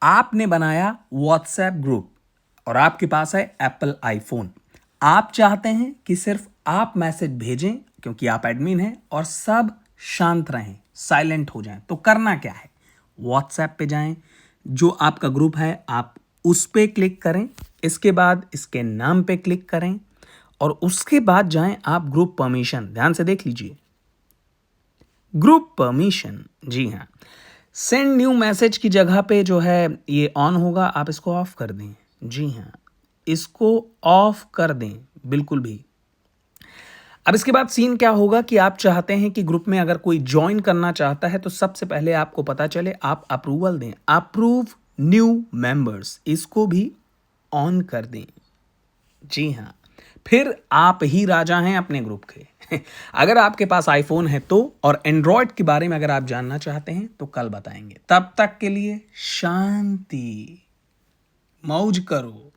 आपने बनाया WhatsApp group और आपके पास है एप्पल आईफोन। आप चाहते हैं कि सिर्फ आप मैसेज भेजें क्योंकि आप एडमिन हैं और सब शांत रहें, साइलेंट हो जाएं। तो करना क्या है, व्हाट्सएप पे जाएं, जो आपका ग्रुप है आप उस पे क्लिक करें, इसके बाद इसके नाम पे क्लिक करें और उसके बाद जाएं आप ग्रुप परमिशन। ध्यान से देख लीजिए, ग्रुप परमिशन, जी हाँ, सेंड न्यू मैसेज की जगह पे जो है ये ऑन होगा, आप इसको ऑफ कर दें। जी हाँ, इसको ऑफ कर दें बिल्कुल भी। अब इसके बाद सीन क्या होगा कि आप चाहते हैं कि ग्रुप में अगर कोई ज्वाइन करना चाहता है तो सबसे पहले आपको पता चले, आप अप्रूवल दें, अप्रूव न्यू मेंबर्स, इसको भी ऑन कर दें। जी हाँ, फिर आप ही राजा हैं अपने ग्रुप के। अगर आपके पास आईफोन है तो, और एंड्रॉयड के बारे में अगर आप जानना चाहते हैं तो कल बताएंगे। तब तक के लिए शांति, मौज करो।